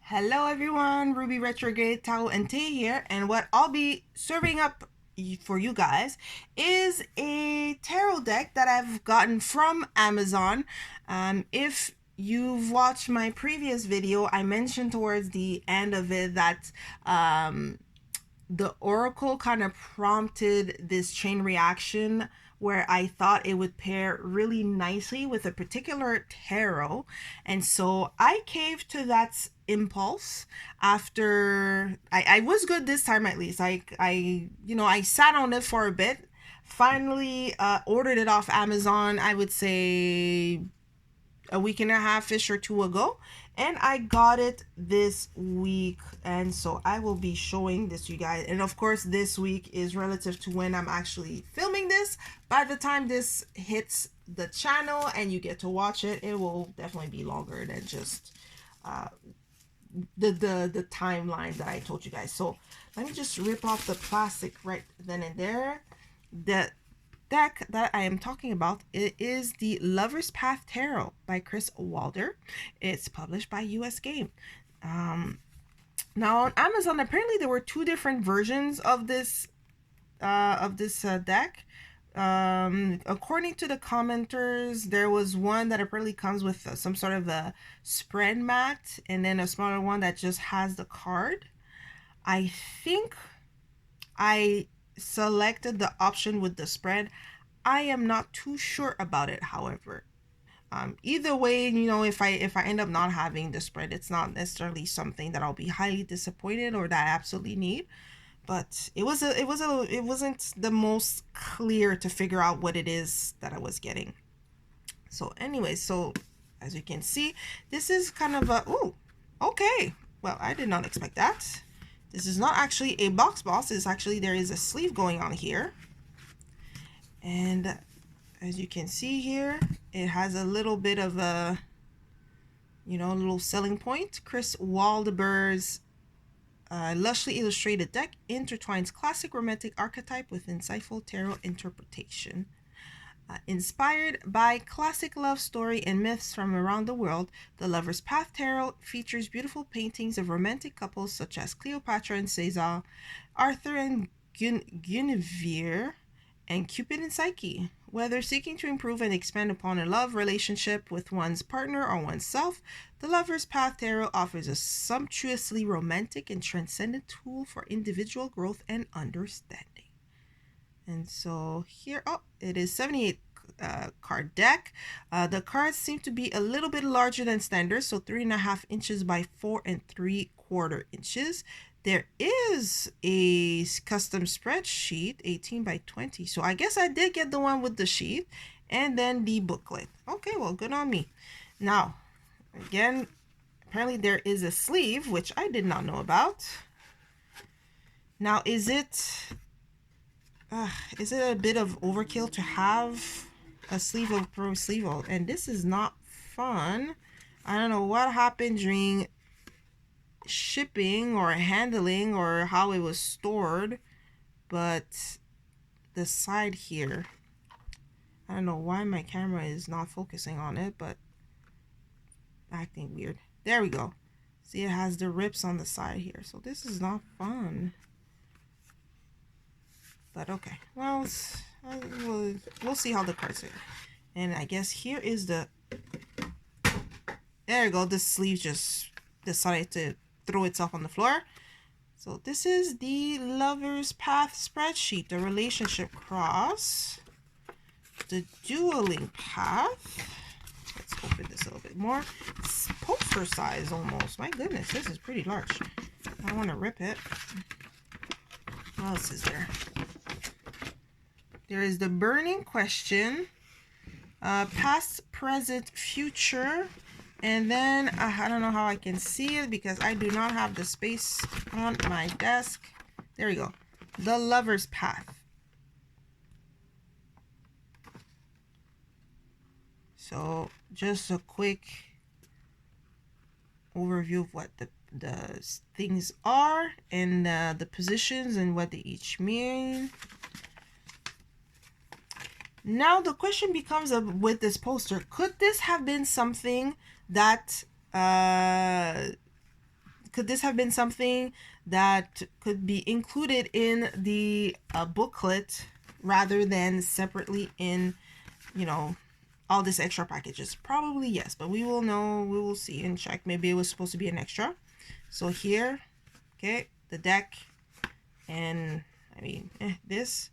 Hello everyone, Ruby Retrograde Tao and Tay here, and what I'll be serving up for you guys is a tarot deck that I've gotten from Amazon. If you've watched my previous video, I mentioned towards the end of it that the oracle kind of prompted this chain reaction where I thought it would pair really nicely with a particular tarot. And so I caved to that impulse after I was good this time at least. I sat on it for a bit. Finally ordered it off Amazon, I would say a week and a half-ish or two ago, and I got it this week, and so I will be showing this to you guys. And of course this week is relative to when I'm actually filming this. By the time this hits the channel and you get to watch it, it will definitely be longer than just the timeline that I told you guys. So let me just rip off the plastic right then and there. The deck that I am talking about, it is the Lover's Path Tarot by Kris Waldher. It's published by US Game. Now on Amazon, apparently there were two different versions of this deck. According to the commenters, there was one that apparently comes with some sort of a spread mat, and then a smaller one that just has the card. I think I selected the option with the spread. I am not too sure about it, however. Either way, if I end up not having the spread, it's not necessarily something that I'll be highly disappointed or that I absolutely need. But it wasn't the most clear to figure out what it is that I was getting. So anyway, so as you can see, this is kind of a, oh, okay. Well, I did not expect that. This is not actually a box. It's actually, there is a sleeve going on here. And as you can see here, it has a little bit of a, little selling point. Kris Waldher's lushly illustrated deck intertwines classic romantic archetype with insightful tarot interpretation. Inspired by classic love story and myths from around the world, the Lover's Path Tarot features beautiful paintings of romantic couples such as Cleopatra and Caesar, Arthur and Guinevere, and Cupid and Psyche. Whether seeking to improve and expand upon a love relationship with one's partner or oneself, the Lover's Path Tarot offers a sumptuously romantic and transcendent tool for individual growth and understanding. And so here, it is 78 card deck. The cards seem to be a little bit larger than standard, so 3.5 inches by 4 3/4 inches. There is a custom spreadsheet, 18 by 20. So I guess I did get the one with the sheet and then the booklet. Okay, well, good on me. Now, again, apparently there is a sleeve, which I did not know about. Now, is it a bit of overkill to have a sleeve of pro sleeve? And this is not fun. I don't know what happened during shipping or handling or how it was stored, but the side here, I don't know why my camera is not focusing on it, but acting weird. There we go. See, it has the rips on the side here, so this is not fun. But okay, well, we'll see how the cards are. And I guess here is the, there you go, the sleeve just decided to throw itself on the floor. So this is the Lover's Path spreadsheet, the relationship cross, the dueling path. Let's open this a little bit more. It's poster size almost. My goodness, this is pretty large. I don't want to rip it. What else is there? There is the burning question, past, present, future, and then I don't know how I can see it because I do not have the space on my desk. There we go. The Lover's Path. So just a quick overview of what the things are and the positions and what they each mean. Now the question becomes with this poster, could this have been something that could this have been something that could be included in the booklet rather than separately in, you know, all this extra packages? Probably yes, but we will know, we will see and check. Maybe it was supposed to be an extra. So here, okay, the deck, and I mean, this,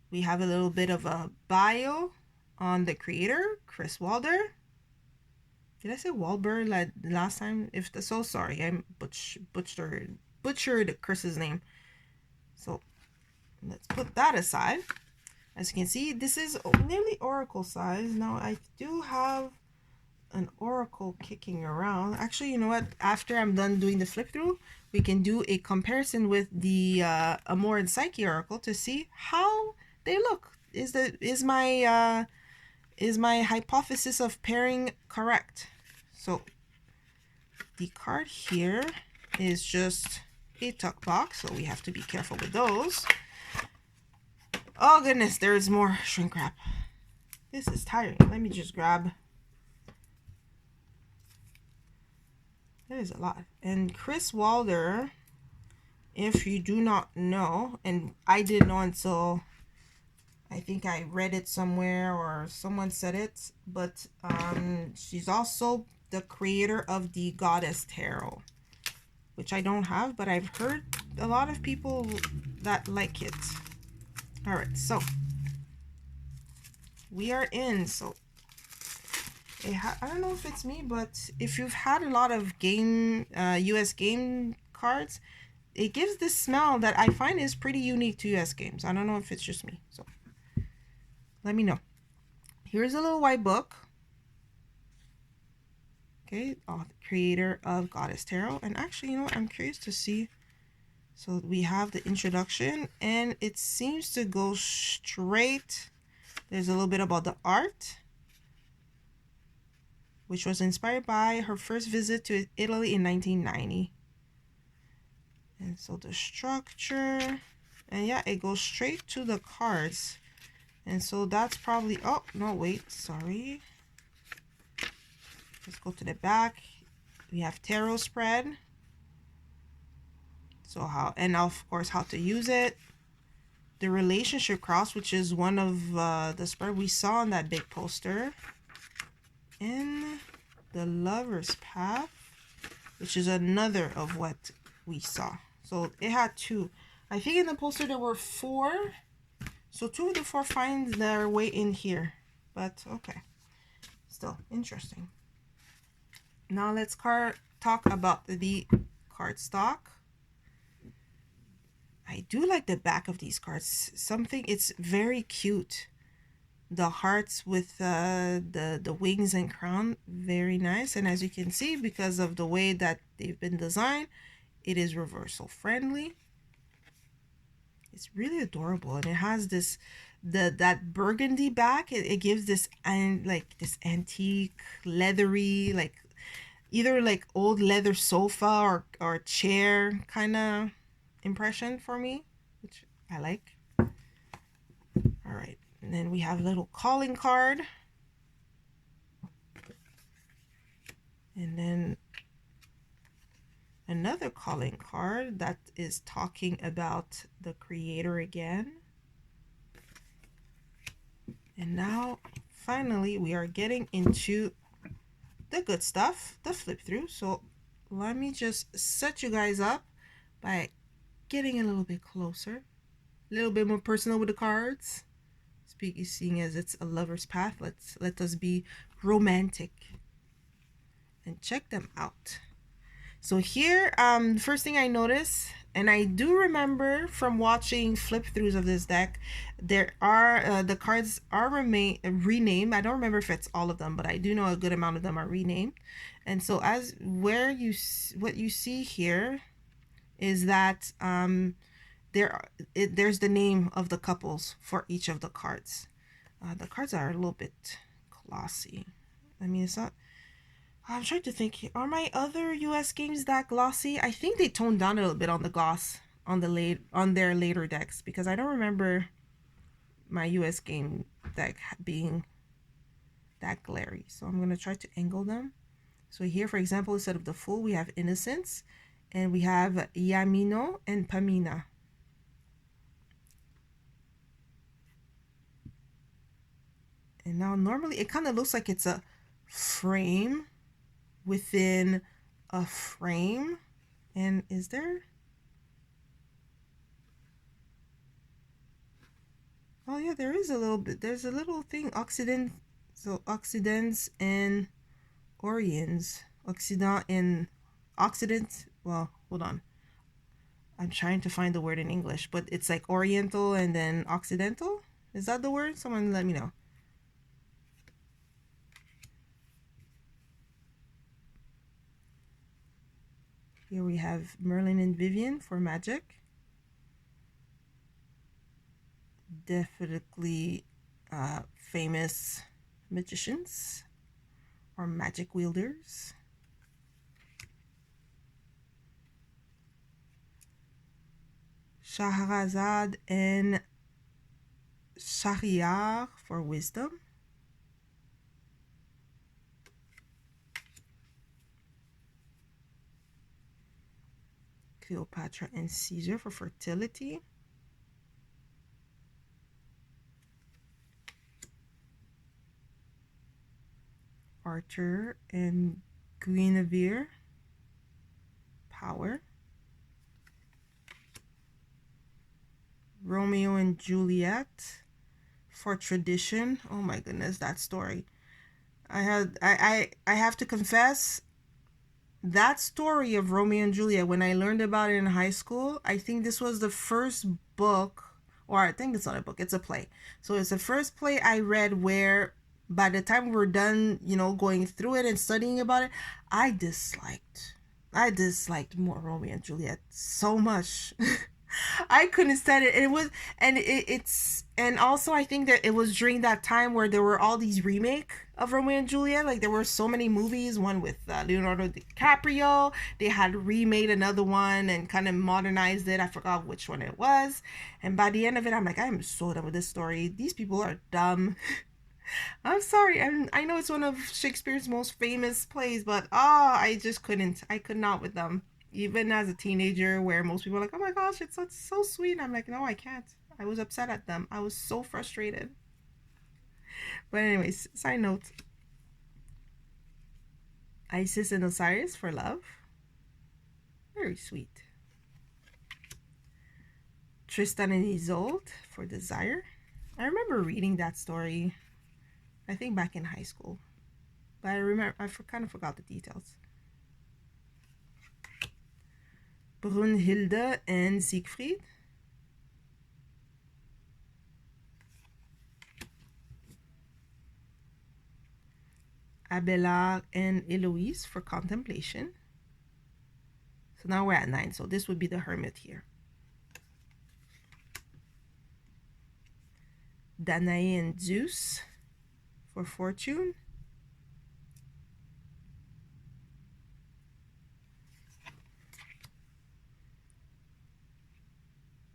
we have a little bit of a bio on the creator, Kris Waldher. Did I say Waldher like last time? If the, so sorry, I butchered Chris's name. So let's put that aside. As you can see, this is nearly oracle size. Now I do have an oracle kicking around. Actually, you know what? After I'm done doing the flip through, we can do a comparison with the Amor and Psyche oracle to see how they look. Is my hypothesis of pairing correct? So the card here is just a tuck box, so we have to be careful with those. Oh goodness, there's more shrink wrap. This is tiring. Let me just grab. There's a lot. And Kris Waldher, if you do not know, and I didn't know until I think I read it somewhere or someone said it, but she's also the creator of the Goddess Tarot, which I don't have, but I've heard a lot of people that like it. All right, so we are in. So I don't know if it's me, but if you've had a lot of game US game cards, it gives this smell that I find is pretty unique to US games. I don't know if it's just me, so let me know. Here's a little white book. Okay, the creator of Goddess Tarot. And actually, you know what, I'm curious to see. So we have the introduction, and it seems to go straight. There's a little bit about the art, which was inspired by her first visit to Italy in 1990. And so the structure, and yeah, it goes straight to the cards. And so that's probably, oh, no, wait, sorry. Let's go to the back. We have tarot spread. So how, and of course, how to use it. The relationship cross, which is one of the spread we saw on that big poster. And the lover's path, which is another of what we saw. So it had two. I think in the poster there were 4. So 2 of the 4 find their way in here. But okay. Still interesting. Now let's talk about the cardstock. I do like the back of these cards. It's very cute. The hearts with the wings and crown, very nice. And as you can see, because of the way that they've been designed, it is reversal friendly. It's really adorable, and it has this that burgundy back. It gives this this antique leathery, like either like old leather sofa or chair kind of impression for me, which I like. All right, and then we have a little calling card, and then another calling card that is talking about the creator again. And now finally we are getting into the good stuff, the flip through. So let me just set you guys up by getting a little bit closer, a little bit more personal with the cards. Seeing as it's a lover's path, let us be romantic and check them out. So here, first thing I notice, and I do remember from watching flip throughs of this deck, there are the cards are renamed. I don't remember if it's all of them, but I do know a good amount of them are renamed. And so what you see here is that there's the name of the couples for each of the cards. The cards are a little bit glossy. I mean, it's not. I'm trying to think. Are my other US games that glossy? I think they toned down a little bit on the gloss on their later decks, because I don't remember my US game deck being that glary. So I'm gonna try to angle them So here, for example, instead of the fool, we have innocence, and we have Yamino and Pamina. And now normally it kind of looks like it's a frame within a frame. And is there? Oh yeah, there is a little bit. There's a little thing, Occident. So Occidents and Orients. Occident and Occident. Well, hold on. I'm trying to find the word in English, but it's like Oriental and then Occidental. Is that the word? Someone let me know. Here we have Merlin and Vivian for magic. Definitely famous magicians or magic wielders. Shahrazad and Shahryar for wisdom. Cleopatra and Caesar for fertility. Arthur and Guinevere, power. Romeo and Juliet for tradition. Oh my goodness, that story. I have to confess, that story of Romeo and Juliet, when I learned about it in high school, I think this was the first book, or I think it's not a book, it's a play. So it's the first play I read where by the time we were done, going through it and studying about it, I disliked more Romeo and Juliet so much. I couldn't stand it. It was, and it's, and also I think that it was during that time where there were all these remake of Romeo and Juliet. Like there were so many movies. One with Leonardo DiCaprio. They had remade another one and kind of modernized it. I forgot which one it was. And by the end of it, I'm like, I am so done with this story. These people are dumb. I'm sorry. I know it's one of Shakespeare's most famous plays, but I just couldn't. I could not with them. Even as a teenager, where most people are like, oh my gosh, it's so sweet. I'm like, no, I can't. I was upset at them. I was so frustrated. But anyways, side note. Isis and Osiris for love. Very sweet. Tristan and Isolde for desire. I remember reading that story, I think back in high school. But I kind of forgot the details. Brunhilde and Siegfried. Abelard and Eloise for contemplation. So now we're at 9. So this would be the hermit here. Danae and Zeus for fortune.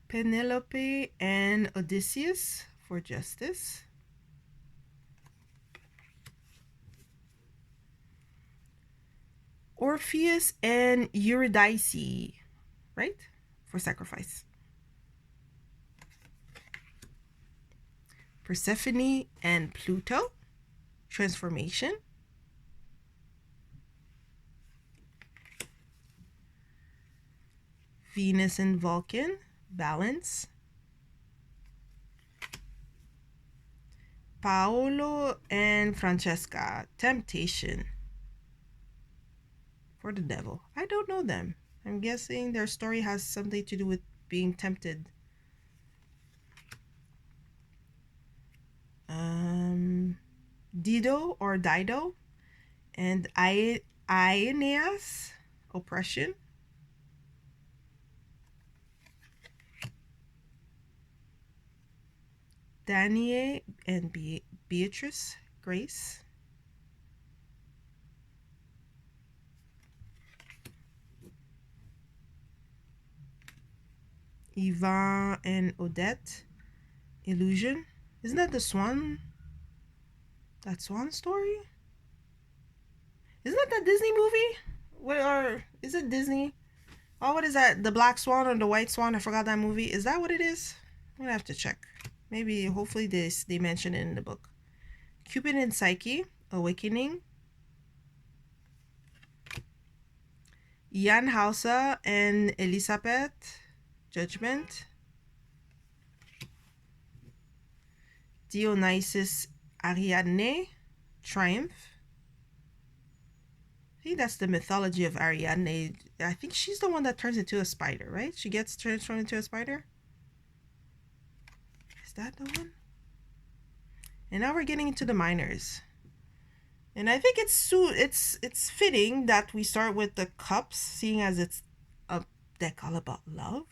Penelope and Odysseus for justice. Orpheus and Eurydice, right? For sacrifice. Persephone and Pluto, transformation. Venus and Vulcan, balance. Paolo and Francesca, temptation. For the devil. I don't know them. I'm guessing their story has something to do with being tempted. Dido or Dido and Aeneas, oppression. Danae and Beatrice, grace. Yvan and Odette, illusion. Isn't that the swan? That swan story? Isn't that the Disney movie? What, or is it Disney? Oh, what is that? The Black Swan or the White Swan? I forgot that movie. Is that what it is? I'm gonna have to check. Maybe, hopefully, they mention it in the book. Cupid and Psyche, Awakening. Jan Hausa and Elisabeth, Judgment. Dionysus Ariadne, Triumph. I think that's the mythology of Ariadne. I think she's the one that turns into a spider, right? She gets transformed into a spider. Is that the one? And now we're getting into the minors. And I think it's fitting that we start with the cups, seeing as it's a deck all about love.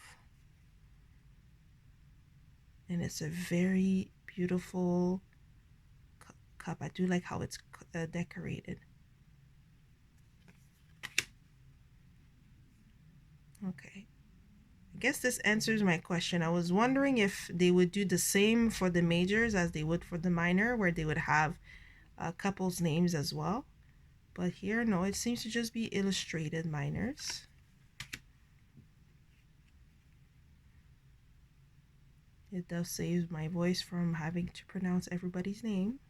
And it's a very beautiful cup. I do like how it's decorated. Okay. I guess this answers my question. I was wondering if they would do the same for the majors as they would for the minor, where they would have couples' names as well. But here, no, it seems to just be illustrated minors. It does save my voice from having to pronounce everybody's name.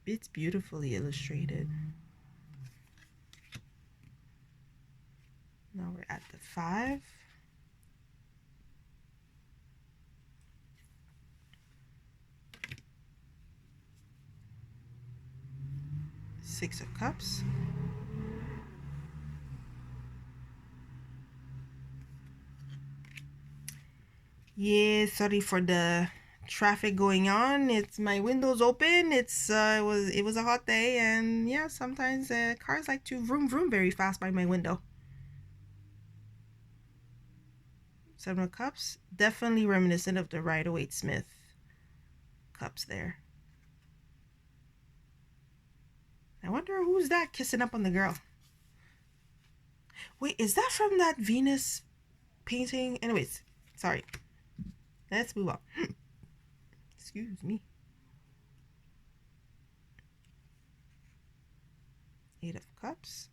It's beautifully illustrated. Now we're at the 5. Six of Cups. Yeah, sorry for the traffic going on. It's my window's open. It was a hot day, and yeah, sometimes cars like to vroom vroom very fast by my window. 7 of Cups, definitely reminiscent of the Rider-Waite-Smith cups there. I wonder who's that kissing up on the girl. Wait, is that from that Venus painting? Anyways, sorry. Let's move on. Excuse me. 8 of Cups.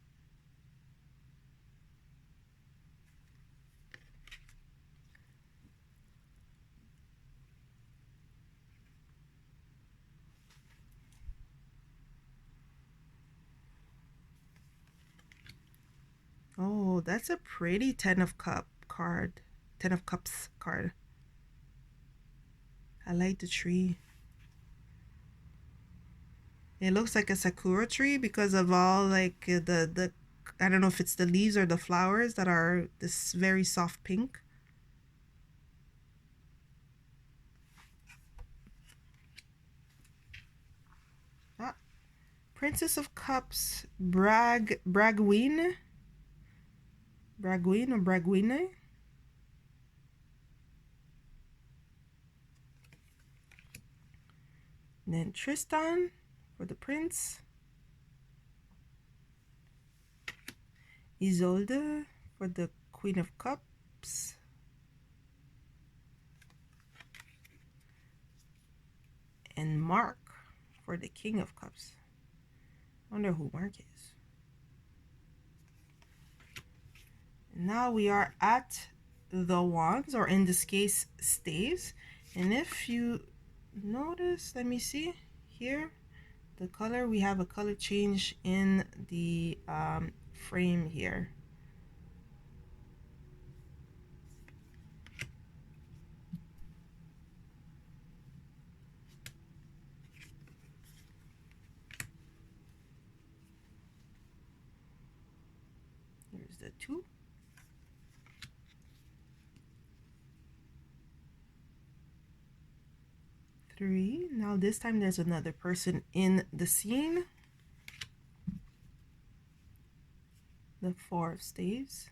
Oh, that's a pretty 10 of Cups card. I like the tree. It looks like a sakura tree because of all like the I don't know if it's the leaves or the flowers that are this very soft pink. Ah, Princess of Cups, Bragwine or Bragwine. And then Tristan for the prince. Isolde for the Queen of Cups. And Mark for the King of Cups. I wonder who Mark is. And now we are at the wands, or in this case, staves. And if you notice, let me see here, the color, we have a color change in the frame here. Here's the 2. Three. Now this time there's another person in the scene. The 4 of staves.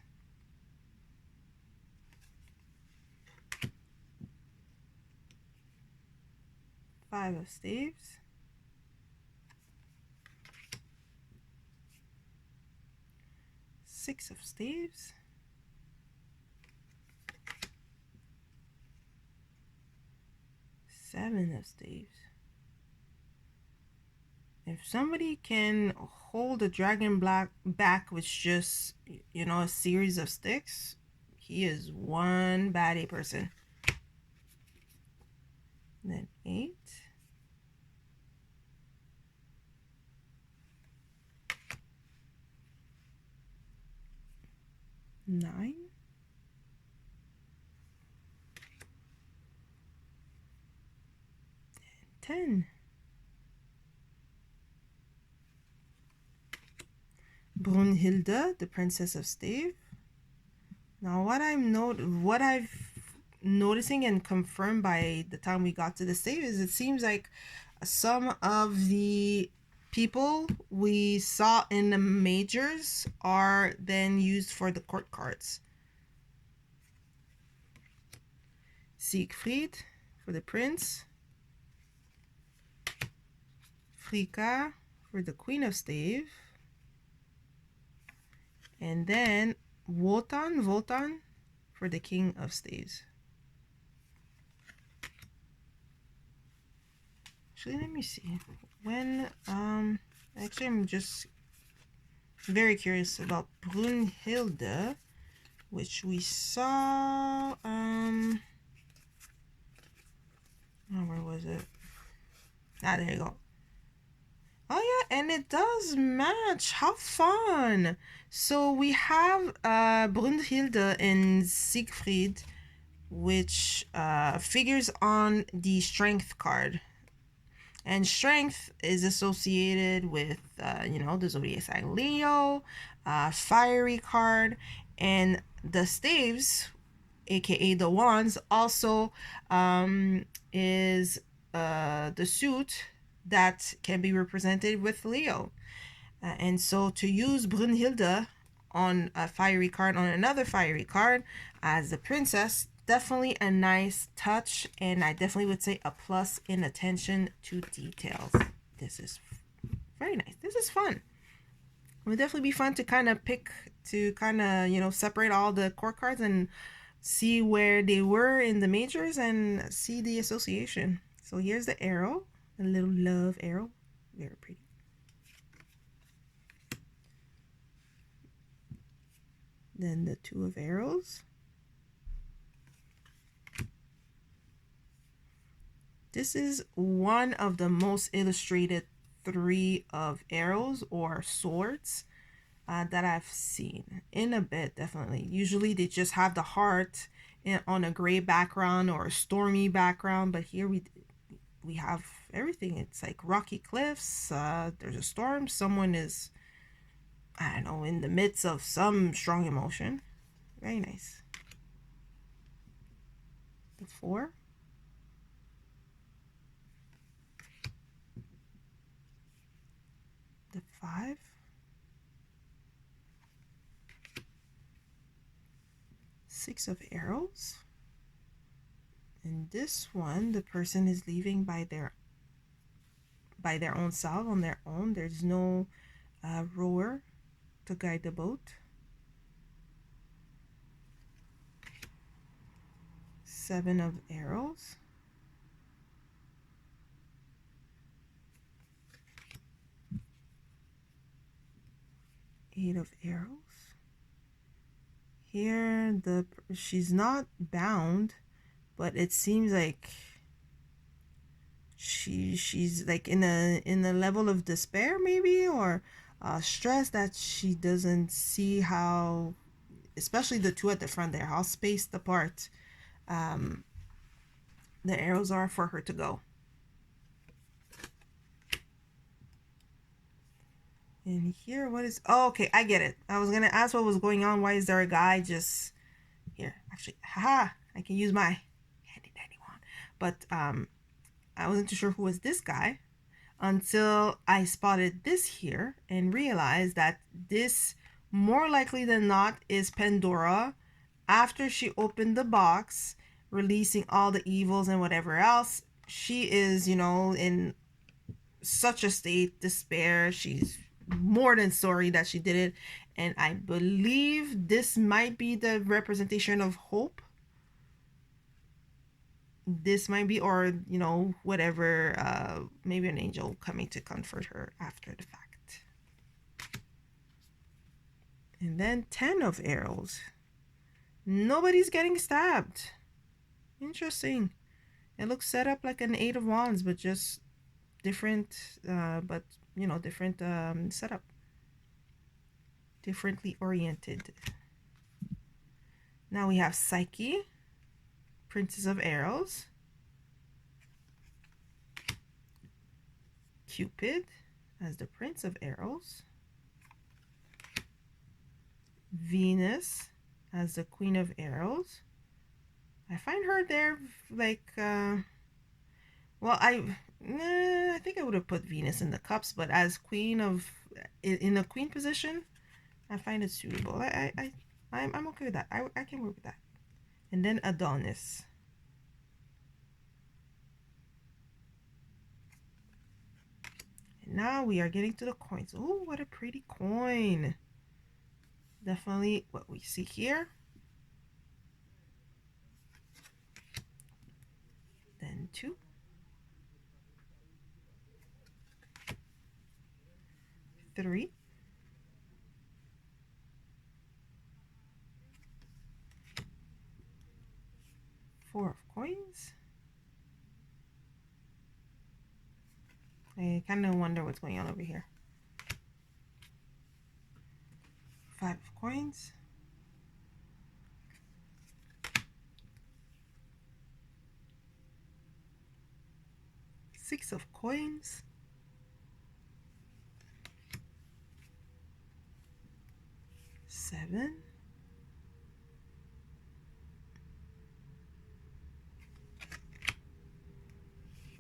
5 of staves. 6 of staves. Seven of staves. If somebody can hold a dragon back with just, you know, a series of sticks, he is one baddie person. And then 8. 9. 10. Brunhilde, the Princess of Stave. Now what I've noticing and confirmed by the time we got to the stave is it seems like some of the people we saw in the majors are then used for the court cards. Siegfried for the prince. Frika for the queen of stave. And then Wotan for the king of staves. Actually, let me see. When actually I'm just very curious about Brunhilde, which we saw oh, where was it? Ah, there you go. Oh yeah, and it does match. How fun! So we have Brunhilde and Siegfried, which figures on the strength card. And strength is associated with, you know, the zodiac sign Leo, fiery card, and the staves, aka the wands, also is the suit that can be represented with Leo. And so to use Brunhilde on a fiery card on another fiery card as the princess, definitely a nice touch, and I definitely would say a plus in attention to details. This is very nice. This is fun. It would definitely be fun to kind of you know, separate all the core cards and see where they were in the majors and see the association. So here's the arrow, a little love arrow, very pretty. Then the 2 of arrows. This is one of the most illustrated 3 of arrows or swords that I've seen in a bit, definitely. Usually they just have the heart on a gray background or a stormy background, but here we have everything. It's like rocky cliffs, there's a storm, someone is, I don't know, in the midst of some strong emotion. Very nice. The 4. The 5. Six of arrows. And this one, the person is leaving by their own self, on their own. There's no rower to guide the boat. 7 of arrows. 8 of arrows. Here she's not bound, but it seems like she's like in a level of despair maybe, or stress that she doesn't see how, especially the 2 at the front there, how spaced apart the arrows are for her to go. And here, what is, oh, okay, I get it. I was gonna ask what was going on. Why is there a guy just here? Actually, haha, I can use my handy dandy wand. But I wasn't too sure who was this guy until I spotted this here and realized that this, more likely than not, is Pandora after she opened the box, releasing all the evils and whatever else. She is, you know, in such a state, despair. She's more than sorry that she did it, and I believe this might be the representation of hope. this might be, or you know, whatever, maybe an angel coming to comfort her after the fact. And then 10 of arrows. Nobody's getting stabbed. Interesting. It looks set up like an 8 of wands, but just different, but you know, different setup, differently oriented. Now we have Psyche, Princess of Arrows, Cupid as the Prince of Arrows, Venus as the Queen of Arrows. I find her there like, well, I think I would have put Venus in the cups, but as Queen of, in the Queen position, I find it suitable. I'm okay with that. I can work with that. And then Adonis. And now we are getting to the coins. Oh, what a pretty coin. Definitely what we see here. Then 2. 3. 4 of coins. I kind of wonder what's going on over here. 5 of coins. 6 of coins. 7.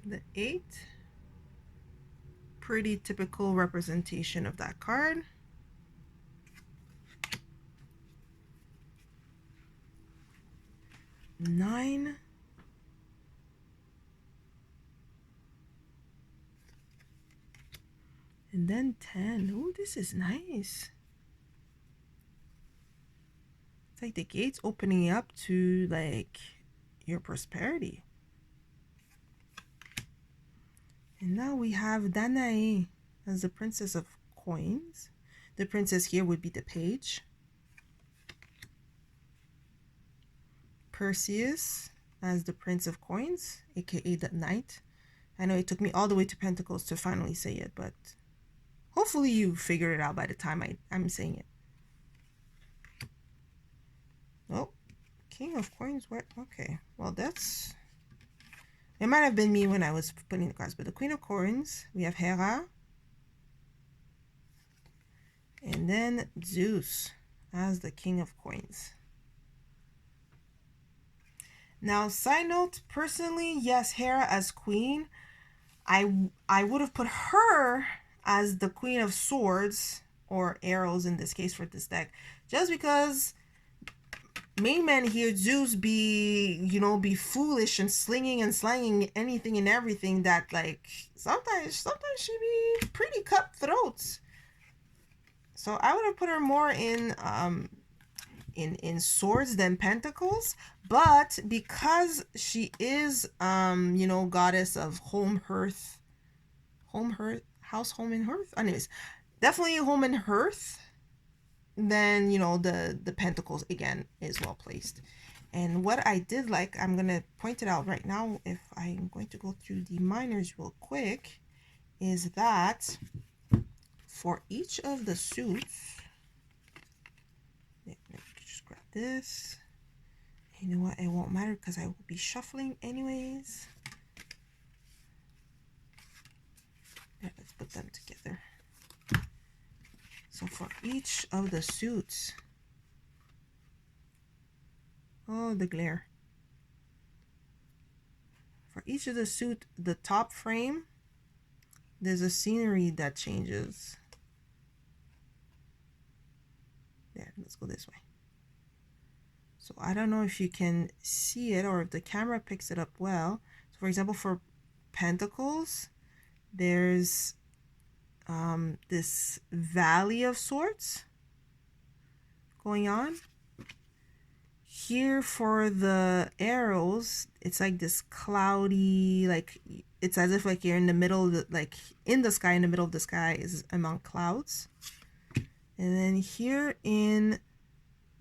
The 8. Pretty typical representation of that card. 9. And then 10. Oh, this is nice. It's like the gates opening up to like your prosperity. And now we have Danae as the Princess of Coins. The princess here would be the page. Perseus as the Prince of Coins, aka the Knight. I know it took me all the way to Pentacles to finally say it, but hopefully you figure it out by the time I'm saying it. Oh, King of Coins, what? Okay, well that's... It might have been me when I was putting the cards, but the Queen of Coins, we have Hera. And then Zeus as the King of Coins. Now, side note, personally, yes, Hera as Queen. I would have put her as the Queen of Swords, or Arrows in this case for this deck, just because main man here, Zeus, be foolish and slinging and slanging anything and everything that, like, sometimes she be pretty cutthroat. So I would have put her more in swords than pentacles, but because she is goddess of home, house, home, and hearth. Anyways, definitely home and hearth. Then the pentacles again is well placed. And what I did like, I'm gonna point it out right now. If I'm going to go through the minors real quick, is that for each of the suits. Let me just grab this. You know what? It won't matter because I will be shuffling anyways. Yeah, let's put them together. So for each of the suits, oh, the glare. For each of the suit, the top frame, there's a scenery that changes. There, let's go this way. So I don't know if you can see it or if the camera picks it up well. So for example, for Pentacles, there's this valley of sorts going on. Here for the arrows, it's like this cloudy, like it's as if like you're in the middle of the, like in the sky, in the middle of the sky is among clouds. And then here in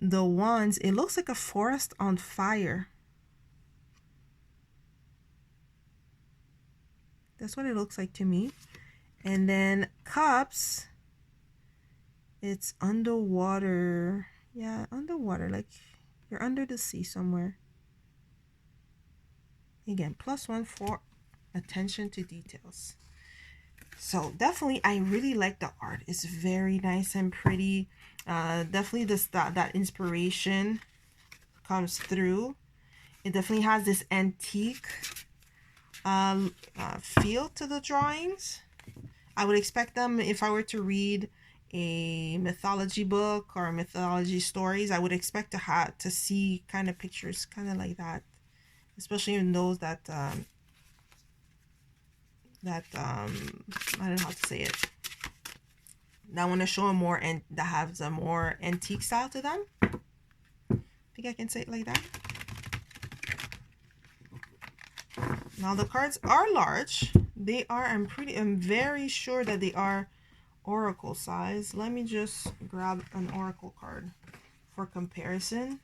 the wands, it looks like a forest on fire. That's what it looks like to me. And then cups, it's underwater. Yeah, underwater, like you're under the sea somewhere. Again, +1 for attention to details. So definitely, I really like the art. It's very nice and pretty. Definitely that inspiration comes through. It definitely has this antique feel to the drawings. I would expect them, if I were to read a mythology book or mythology stories, I would expect to see kind of pictures kind of like that, especially in those that I don't know how to say it, that want to show a more, and that has a more antique style to them. I think I can say it like that. Now the cards are large. They are, I'm very sure that they are oracle size. Let me just grab an oracle card for comparison.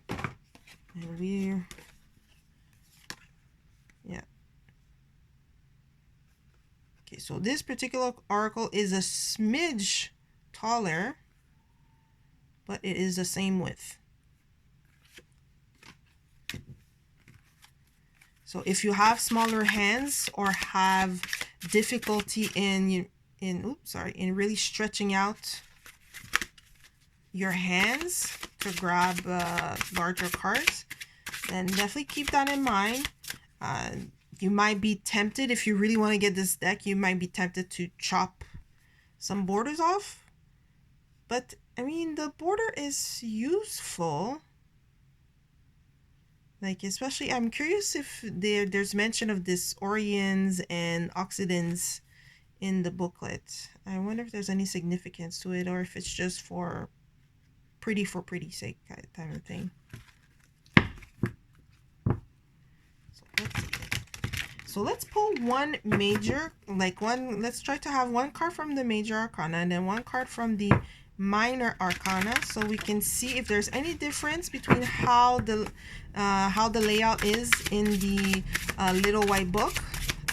And yeah. Okay, so this particular oracle is a smidge taller, but it is the same width. So if you have smaller hands or have difficulty in really stretching out your hands to grab larger cards, then definitely keep that in mind. You might be tempted, if you really want to get this deck, you might be tempted to chop some borders off. But, I mean, the border is useful. Like, especially, I'm curious if there's mention of this Orients and Occidents in the booklet. I wonder if there's any significance to it, or if it's just for pretty sake kind of thing. So let's pull one major, let's try to have one card from the major arcana and then one card from the minor arcana, so we can see if there's any difference between how the layout is in the little white book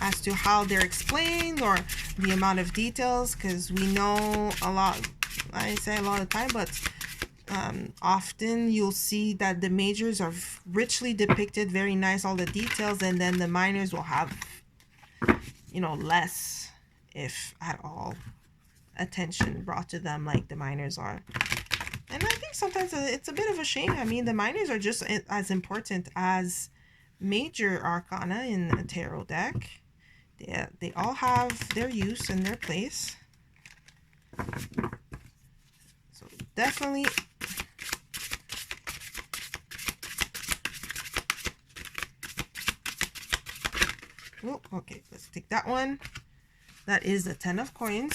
as to how they're explained, or the amount of details, because we know a lot, I say a lot of time, but often you'll see that the majors are richly depicted, very nice, all the details, and then the minors will have, less, if at all, attention brought to them like the minors are. And I think sometimes it's a bit of a shame. I mean, the minors are just as important as major arcana in a tarot deck. They all have their use and their place. So definitely okay, let's take that one. That is the 10 of coins.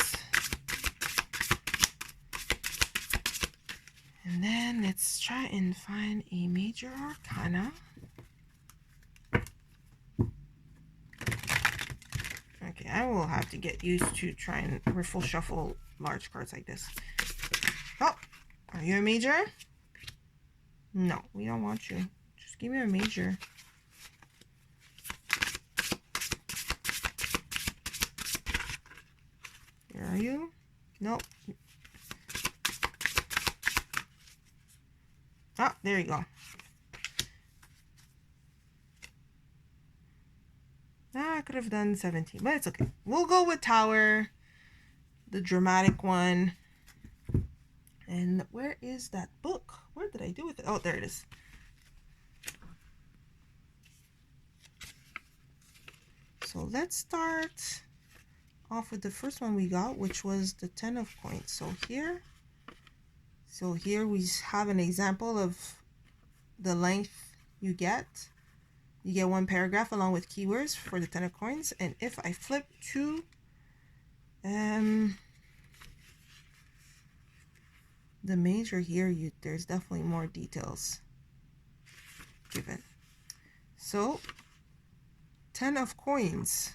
And then let's try and find a major arcana. Okay, I will have to get used to trying to riffle shuffle large cards like this. Oh, are you a major? No, we don't want you. Just give me a major. Where are you? Nope. Ah, there you go. I could have done 17, but it's okay. We'll go with Tower, the dramatic one. And where is that book? Where did I do with it? Oh, there it is. So let's start off with the first one we got, which was the 10 of coins. So here we have an example of the length you get. You get one paragraph along with keywords for the 10 of coins. And if I flip to the major here, there's definitely more details given. So 10 of coins,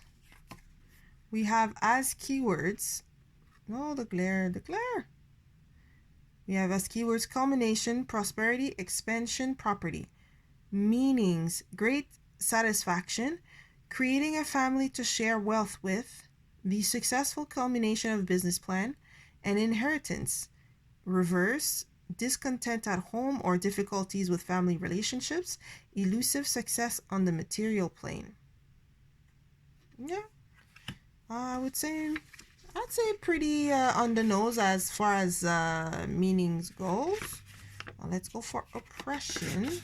we have as keywords, no, the glare. We have as keywords culmination, prosperity, expansion, property. Meanings, great satisfaction, creating a family to share wealth with, the successful culmination of business plan, and inheritance. Reverse, discontent at home or difficulties with family relationships, elusive success on the material plane. Yeah, I'd say pretty on the nose as far as meanings goes. Let's go for oppression.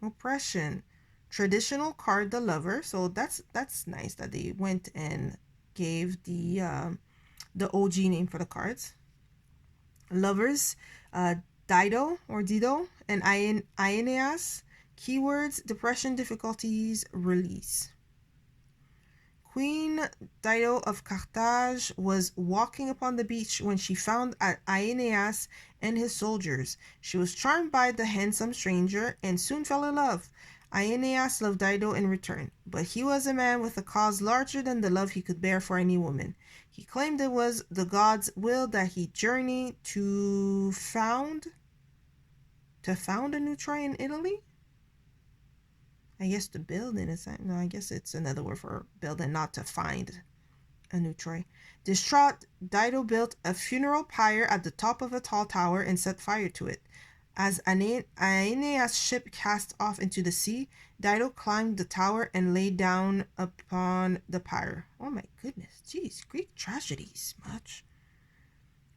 Oppression, traditional card, the lover. So that's nice that they went and gave the OG name for the cards. Lovers, Dido or Dido, and Aeneas. Keywords, depression, difficulties, release. Queen Dido of Carthage was walking upon the beach when she found Aeneas and his soldiers. She was charmed by the handsome stranger and soon fell in love. Aeneas loved Dido in return, but he was a man with a cause larger than the love he could bear for any woman. He claimed it was the gods' will that he journey to found a new Troy in Italy. I guess to build it is no, I guess it's another word for build and not to find a new Troy. Distraught, Dido built a funeral pyre at the top of a tall tower and set fire to it. As Aeneas' ship cast off into the sea, Dido climbed the tower and lay down upon the pyre. Oh my goodness, geez, Greek tragedies, much.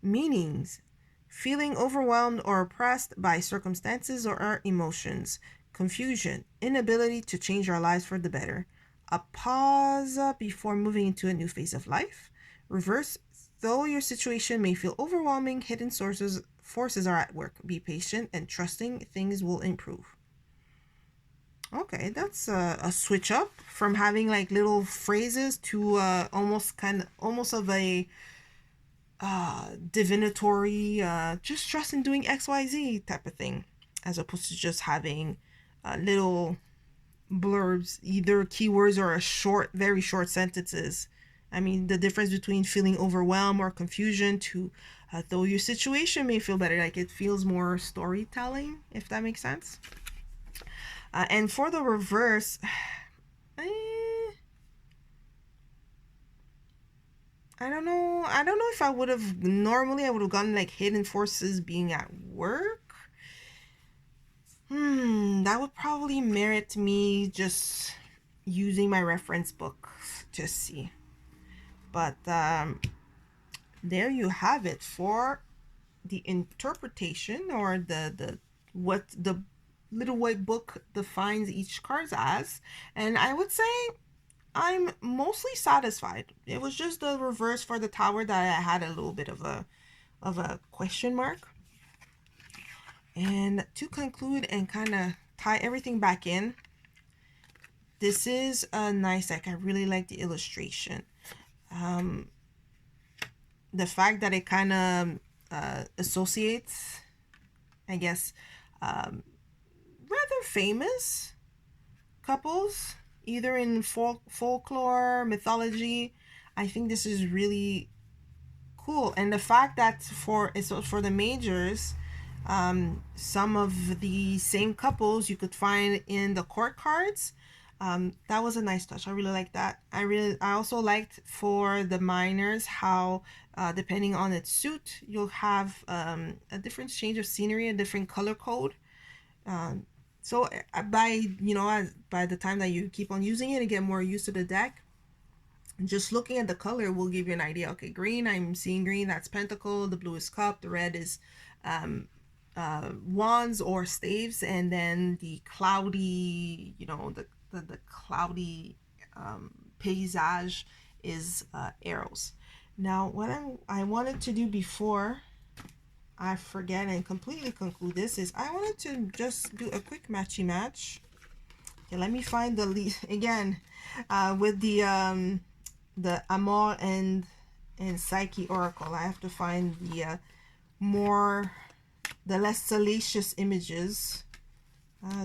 Meanings, feeling overwhelmed or oppressed by circumstances or our emotions. Confusion, inability to change our lives for the better. A pause before moving into a new phase of life. Reverse, though your situation may feel overwhelming, hidden forces are at work. Be patient and trusting things will improve. Okay, that's a switch up from having like little phrases to almost of a divinatory, just trust in doing XYZ type of thing, as opposed to just having little blurbs, either keywords or very short sentences. I mean, the difference between feeling overwhelmed or confusion to though your situation may feel better, like it feels more storytelling, if that makes sense. And for the reverse, I don't know if I would have gone like hidden forces being at work. That would probably merit me just using my reference book to see. But there you have it for the interpretation, or the what the little white book defines each card as. And I would say I'm mostly satisfied. It was just the reverse for the tower that I had a little bit of a question mark. And to conclude and kind of tie everything back in, this is a nice deck. I really like the illustration. The fact that it kind of associates, I guess, rather famous couples, either in folklore, mythology. I think this is really cool. And the fact that for the majors, some of the same couples you could find in the court cards. That was a nice touch. I really like that. I also liked for the minors how depending on its suit, you'll have a different change of scenery, a different color code. So by the time that you keep on using it and get more used to the deck, just looking at the color will give you an idea. Okay, green, I'm seeing green, that's pentacle. The blue is cup. The red is wands or staves, and then the cloudy, the cloudy paysage is arrows. Now, what I wanted to do before I forget and completely conclude this is I wanted to just do a quick matchy match. Okay, let me find the lead again with the the Amor and Psyche Oracle. I have to find the less salacious images.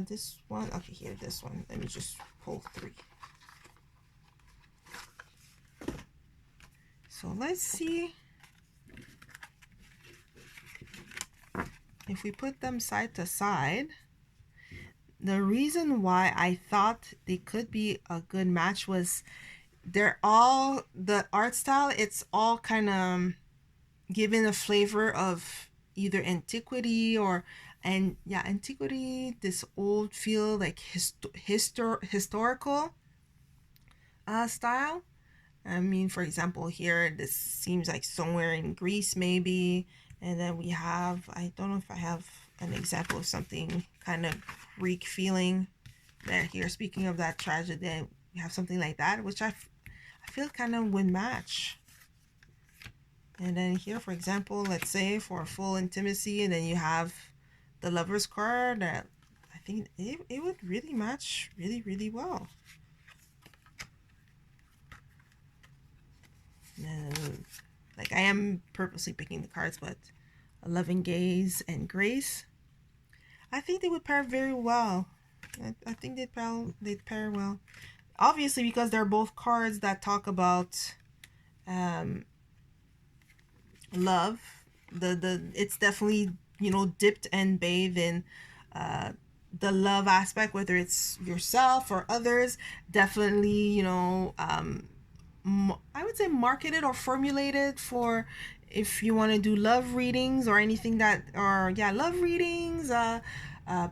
This one, okay, here, this one. Let me just pull 3. So let's see if we put them side to side. The reason why I thought they could be a good match was they're all, the art style, it's all kind of given a flavor of either antiquity or, and yeah, antiquity, this old feel, like historical style. I mean, for example, here, this seems like somewhere in Greece, maybe. And then we have, I don't know if I have an example of something kind of Greek feeling there. Here, speaking of that tragedy, we have something like that, which I feel kind of would match. And then here, for example, let's say for full intimacy, and then you have the Lover's card. That I think it would really match really, really well. Like, I am purposely picking the cards, but a loving gaze and grace, I think they would pair very well. I think they'd pair well. Obviously, because they're both cards that talk about love. It's definitely, you know, dipped and bathed in the love aspect, whether it's yourself or others. Definitely, you know, I would say marketed or formulated for if you want to do love readings or anything that, or yeah, love readings,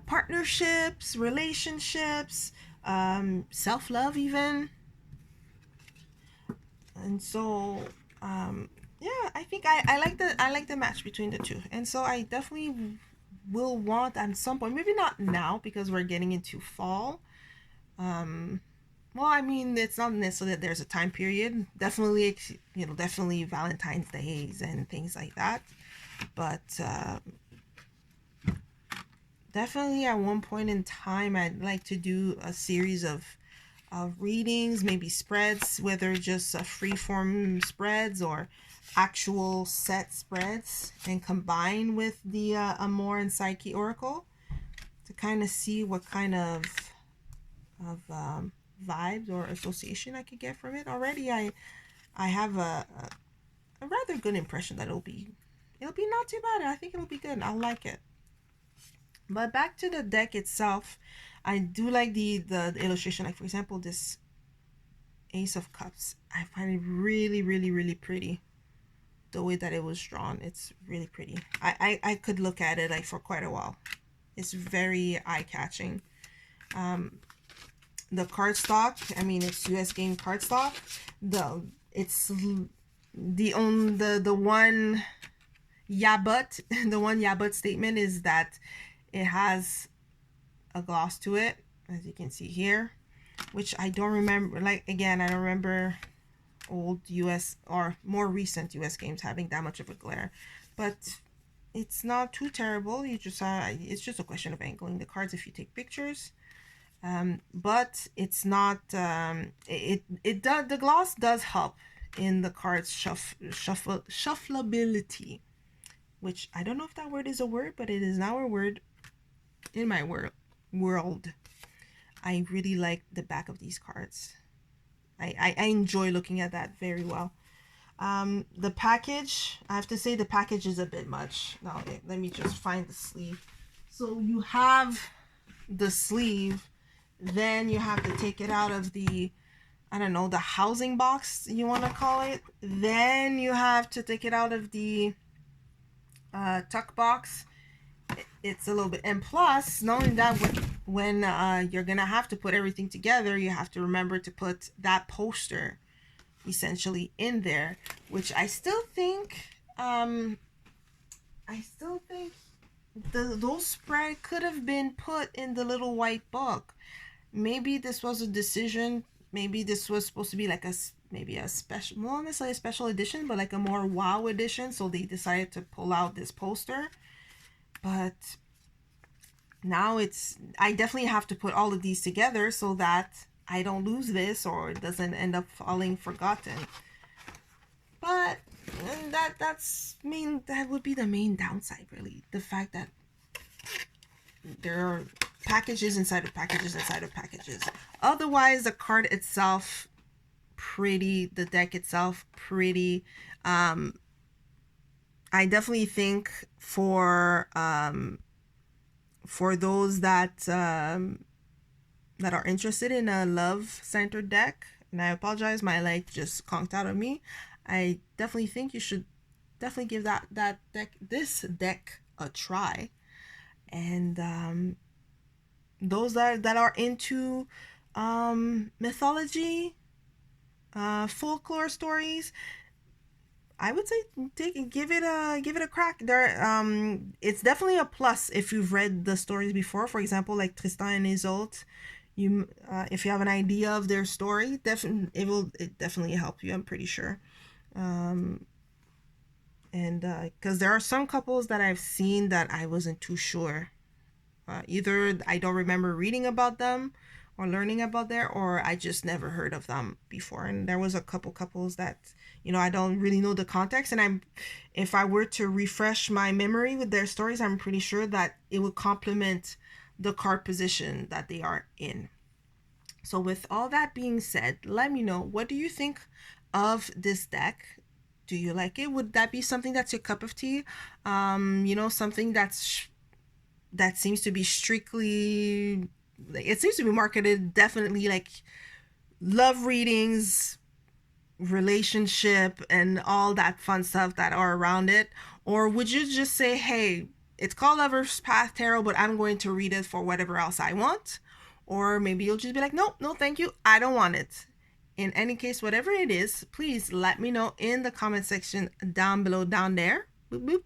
partnerships, relationships, self-love even. And so yeah, I think I like the match between the two. And so I definitely will want at some point, maybe not now because we're getting into fall. Well, I mean, it's not necessarily that there's a time period. Definitely, you know, definitely Valentine's Days and things like that. But definitely at one point in time, I'd like to do a series of readings, maybe spreads, whether just free-form spreads or actual set spreads, and combine with the Amor and Psyche Oracle to kind of see what kind of vibes or association I could get from it. Already I have a rather good impression that it'll be not too bad. I think it'll be good. I'll like it. But back to the deck itself, I do like the illustration. Like, for example, this Ace of Cups. I find it really, really, really pretty. The way that it was drawn, it's really pretty. I could look at it like for quite a while. It's very eye-catching. The cardstock, I mean, it's US game cardstock. It's the one yeah but the one yeah but statement is that it has a gloss to it, as you can see here, which I don't remember. Like, again, I don't remember old US or more recent US games having that much of a glare, but it's not too terrible. You just it's just a question of angling the cards if you take pictures. But it's not it does, the gloss does help in the cards shuffleability, which I don't know if that word is a word, but it is now a word in my world. I really like the back of these cards. I enjoy looking at that very well. The package, I have to say the package is a bit much. Now, let me just find the sleeve. So you have the sleeve, then you have to take it out of the, I don't know, the housing box, you want to call it. Then you have to take it out of the tuck box. It's a little bit, and plus, knowing that when you're gonna have to put everything together, you have to remember to put that poster essentially in there, which I still think those spread could have been put in the little white book. Maybe this was a decision. Maybe this was supposed to be like maybe a special, not necessarily a special edition, but like a more wow edition. So they decided to pull out this poster. But now I definitely have to put all of these together so that I don't lose this, or it doesn't end up falling forgotten. But that would be the main downside, really. The fact that there are packages inside of packages inside of packages. Otherwise, the card itself, pretty. The deck itself, pretty. I definitely think for those that are interested in a love-centered deck, and I apologize, my light just conked out of me. I definitely think you should definitely give this deck a try. And those that are into mythology, folklore stories, I would say give it a crack. It's definitely a plus if you've read the stories before. For example, like Tristan and Isolde. If you have an idea of their story, it will definitely help you, I'm pretty sure. And because there are some couples that I've seen that I wasn't too sure. Either I don't remember reading about them or learning about there, or I just never heard of them before. And there was a couple couples that, I don't really know the context. And if I were to refresh my memory with their stories, I'm pretty sure that it would complement the card position that they are in. So with all that being said, let me know, what do you think of this deck? Do you like it? Would that be something that's your cup of tea? Something that seems to be strictly, it seems to be marketed definitely like love readings, relationship, and all that fun stuff that are around it? Or would you just say, hey, it's called Lover's Path Tarot, but I'm going to read it for whatever else I want? Or maybe you'll just be like, no, thank you, I don't want it. In any case, whatever it is, please let me know in the comment section down below, down there. Boop, boop.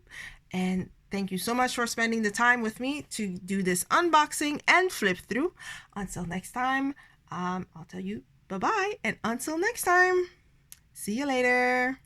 And thank you so much for spending the time with me to do this unboxing and flip through. Until next time, I'll tell you bye-bye. And until next time, see you later.